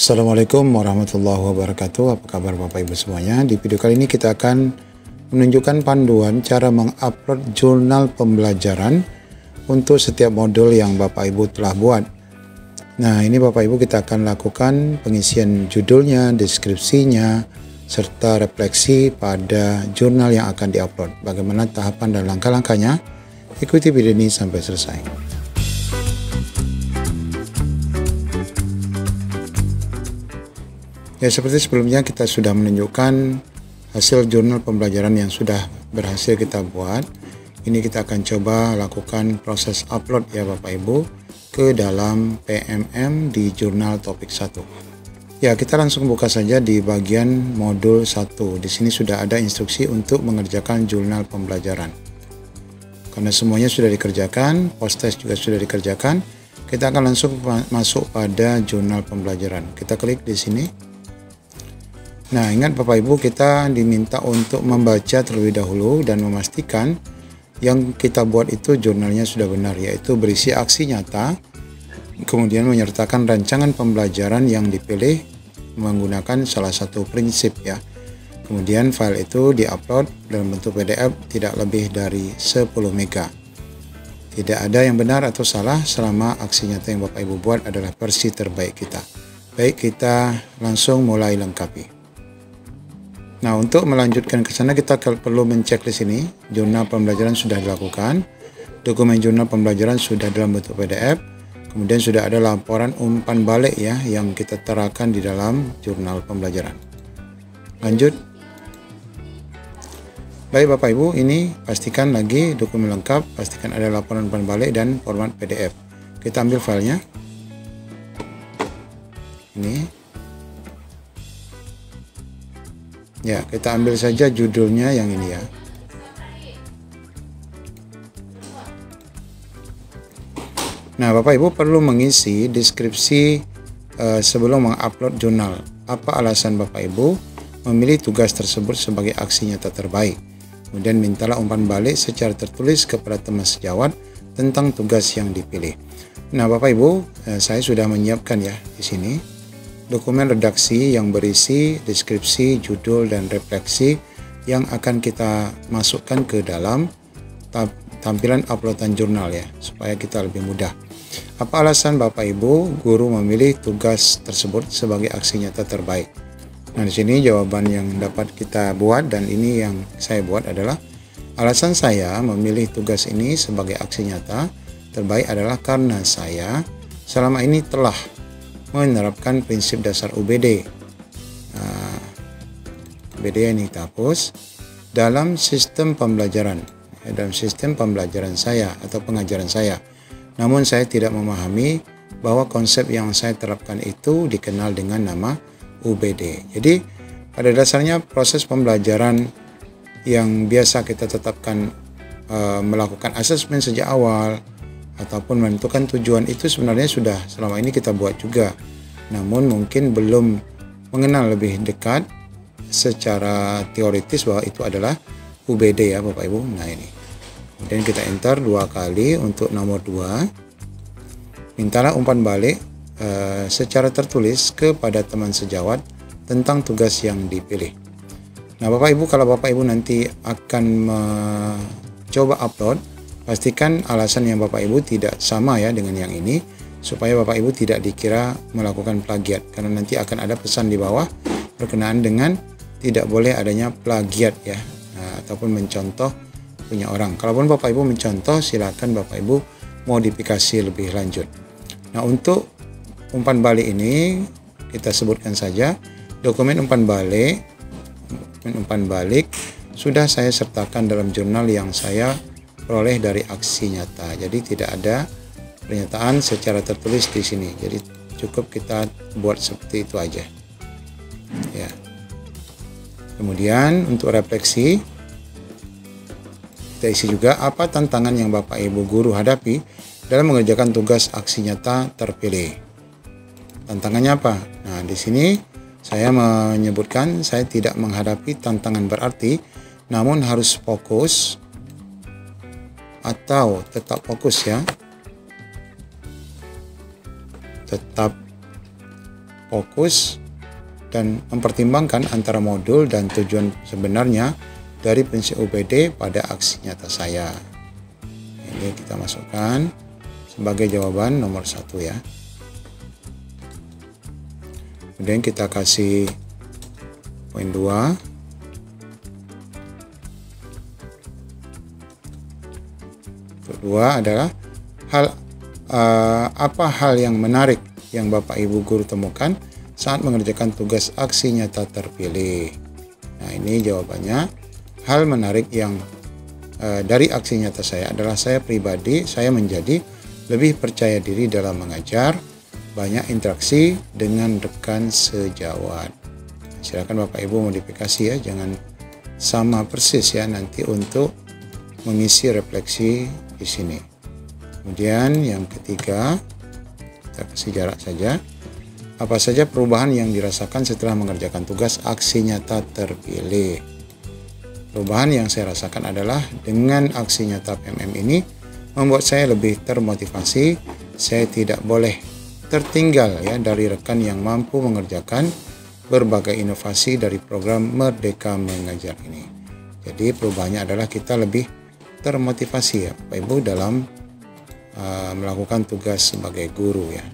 Assalamualaikum warahmatullahi wabarakatuh. Apa kabar Bapak Ibu semuanya? Di video kali ini kita akan menunjukkan panduan cara mengupload jurnal pembelajaran untuk setiap modul yang Bapak Ibu telah buat. Nah, ini Bapak Ibu kita akan lakukan pengisian judulnya, deskripsinya, serta refleksi pada jurnal yang akan diupload. Bagaimana tahapan dan langkah-langkahnya? Ikuti video ini sampai selesai. Ya, seperti sebelumnya kita sudah menunjukkan hasil jurnal pembelajaran yang sudah berhasil kita buat. Ini kita akan coba lakukan proses upload ya Bapak Ibu ke dalam PMM di jurnal topik 1. Ya, kita langsung buka saja di bagian modul 1. Di sini sudah ada instruksi untuk mengerjakan jurnal pembelajaran. Karena semuanya sudah dikerjakan, post test juga sudah dikerjakan, kita akan langsung masuk pada jurnal pembelajaran. Kita klik di sini. Nah, ingat Bapak Ibu, kita diminta untuk membaca terlebih dahulu dan memastikan yang kita buat itu jurnalnya sudah benar, yaitu berisi aksi nyata, kemudian menyertakan rancangan pembelajaran yang dipilih menggunakan salah satu prinsip ya. Kemudian file itu diupload dalam bentuk PDF tidak lebih dari 10 MB. Tidak ada yang benar atau salah selama aksi nyata yang Bapak Ibu buat adalah versi terbaik kita. Baik, kita langsung mulai lengkapi. Nah, untuk melanjutkan ke sana kita perlu mencek di sini jurnal pembelajaran sudah dilakukan, dokumen jurnal pembelajaran sudah dalam bentuk PDF, kemudian sudah ada laporan umpan balik ya yang kita terakan di dalam jurnal pembelajaran. Lanjut. Baik Bapak Ibu, ini pastikan lagi dokumen lengkap, pastikan ada laporan umpan balik dan format PDF. Kita ambil filenya. Ini. Ya, kita ambil saja judulnya yang ini ya. Nah, Bapak Ibu perlu mengisi deskripsi sebelum mengupload jurnal. Apa alasan Bapak Ibu memilih tugas tersebut sebagai aksi nyata terbaik? Kemudian mintalah umpan balik secara tertulis kepada teman sejawat tentang tugas yang dipilih. Nah, Bapak Ibu, saya sudah menyiapkan ya di sini dokumen redaksi yang berisi deskripsi, judul, dan refleksi yang akan kita masukkan ke dalam tampilan uploadan jurnal ya, supaya kita lebih mudah. Apa alasan Bapak Ibu guru memilih tugas tersebut sebagai aksi nyata terbaik? Nah, di sini jawaban yang dapat kita buat dan ini yang saya buat adalah alasan saya memilih tugas ini sebagai aksi nyata terbaik adalah karena saya selama ini telah menerapkan prinsip dasar UBD. UBD ini kita hapus dalam sistem pembelajaran, dalam sistem pembelajaran saya atau pengajaran saya. Namun saya tidak memahami bahwa konsep yang saya terapkan itu dikenal dengan nama UBD. Jadi pada dasarnya proses pembelajaran yang biasa kita tetapkan melakukan asesmen sejak awal ataupun menentukan tujuan itu sebenarnya sudah selama ini kita buat juga. Namun mungkin belum mengenal lebih dekat secara teoritis bahwa itu adalah UBD ya Bapak Ibu. Nah, ini. Kemudian kita enter 2 kali untuk nomor 2. Mintalah umpan balik secara tertulis kepada teman sejawat tentang tugas yang dipilih. Nah, Bapak Ibu, kalau Bapak Ibu nanti akan mencoba upload, pastikan alasan yang Bapak Ibu tidak sama ya dengan yang ini, supaya Bapak Ibu tidak dikira melakukan plagiat, karena nanti akan ada pesan di bawah berkenaan dengan tidak boleh adanya plagiat ya, ataupun mencontoh punya orang. Kalaupun Bapak Ibu mencontoh, silakan Bapak Ibu modifikasi lebih lanjut. Nah, untuk umpan balik ini kita sebutkan saja dokumen umpan balik sudah saya sertakan dalam jurnal yang saya peroleh dari aksi nyata. Jadi tidak ada pernyataan secara tertulis di sini. Jadi cukup kita buat seperti itu aja. Ya. Kemudian untuk refleksi kita isi juga apa tantangan yang Bapak Ibu guru hadapi dalam mengerjakan tugas aksi nyata terpilih. Tantangannya apa? Nah, di sini saya menyebutkan saya tidak menghadapi tantangan berarti, namun harus fokus atau tetap fokus ya. Tetap fokus dan mempertimbangkan antara modul dan tujuan sebenarnya dari prinsip UPD pada aksi nyata saya. Ini kita masukkan sebagai jawaban nomor 1 ya. Kemudian kita kasih poin 2. Kedua adalah apa hal yang menarik yang Bapak Ibu guru temukan saat mengerjakan tugas aksi nyata terpilih. Nah, ini jawabannya. Hal menarik yang dari aksi nyata saya adalah saya pribadi, saya menjadi lebih percaya diri dalam mengajar, banyak interaksi dengan rekan sejawat. Silakan Bapak Ibu modifikasi ya, jangan sama persis ya nanti untuk mengisi refleksi di sini. Kemudian yang ketiga, kita kasih jarak saja. Apa saja perubahan yang dirasakan setelah mengerjakan tugas aksi nyata terpilih? Perubahan yang saya rasakan adalah dengan aksi nyata PMM ini membuat saya lebih termotivasi. Saya tidak boleh tertinggal ya dari rekan yang mampu mengerjakan berbagai inovasi dari program Merdeka Mengajar ini. Jadi perubahannya adalah kita lebih termotivasi ya Bapak Ibu dalam melakukan tugas sebagai guru ya.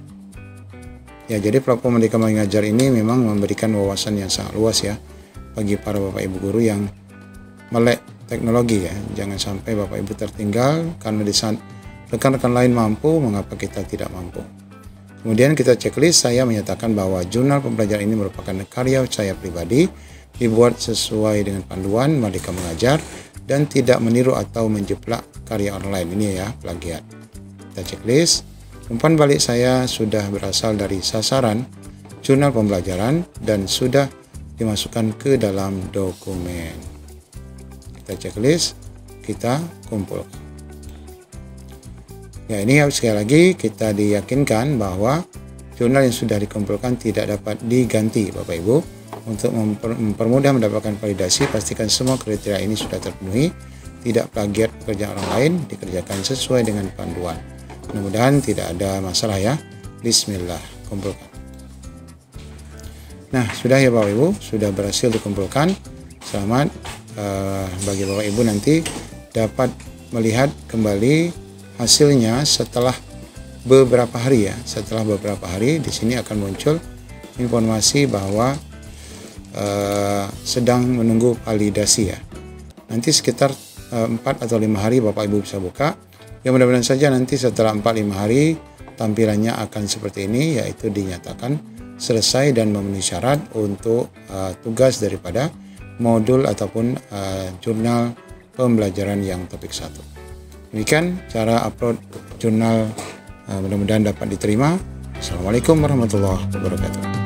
Ya, jadi platform Merdeka Mengajar ini memang memberikan wawasan yang sangat luas ya bagi para Bapak Ibu guru yang melek teknologi ya. Jangan sampai Bapak Ibu tertinggal karena di saat rekan-rekan lain mampu, mengapa kita tidak mampu. Kemudian kita checklist, saya menyatakan bahwa jurnal pembelajaran ini merupakan karya saya pribadi, dibuat sesuai dengan panduan Merdeka Mengajar dan tidak meniru atau menjeplak karya orang lain. Ini ya, plagiat. Kita checklist. Umpan balik saya sudah berasal dari sasaran jurnal pembelajaran dan sudah dimasukkan ke dalam dokumen. Kita checklist, kita kumpulkan. Ya, ini sekali lagi kita diyakinkan bahwa jurnal yang sudah dikumpulkan tidak dapat diganti Bapak Ibu. Untuk mempermudah mendapatkan validasi, pastikan semua kriteria ini sudah terpenuhi, tidak plagiat pekerjaan orang lain, dikerjakan sesuai dengan panduan. Mudah-mudahan tidak ada masalah ya. Bismillah, kumpulkan. Nah, sudah ya Bapak Ibu, sudah berhasil dikumpulkan. Selamat bagi Bapak Ibu nanti dapat melihat kembali hasilnya setelah beberapa hari ya. Setelah beberapa hari di sini akan muncul informasi bahwa sedang menunggu validasi ya. Nanti sekitar 4 atau 5 hari Bapak Ibu bisa buka. Ya, mudah-mudahan saja nanti setelah 4-5 hari tampilannya akan seperti ini, yaitu dinyatakan selesai dan memenuhi syarat untuk tugas daripada modul ataupun jurnal pembelajaran yang topik 1. Demikian cara upload jurnal, mudah-mudahan dapat diterima. Assalamualaikum warahmatullahi wabarakatuh.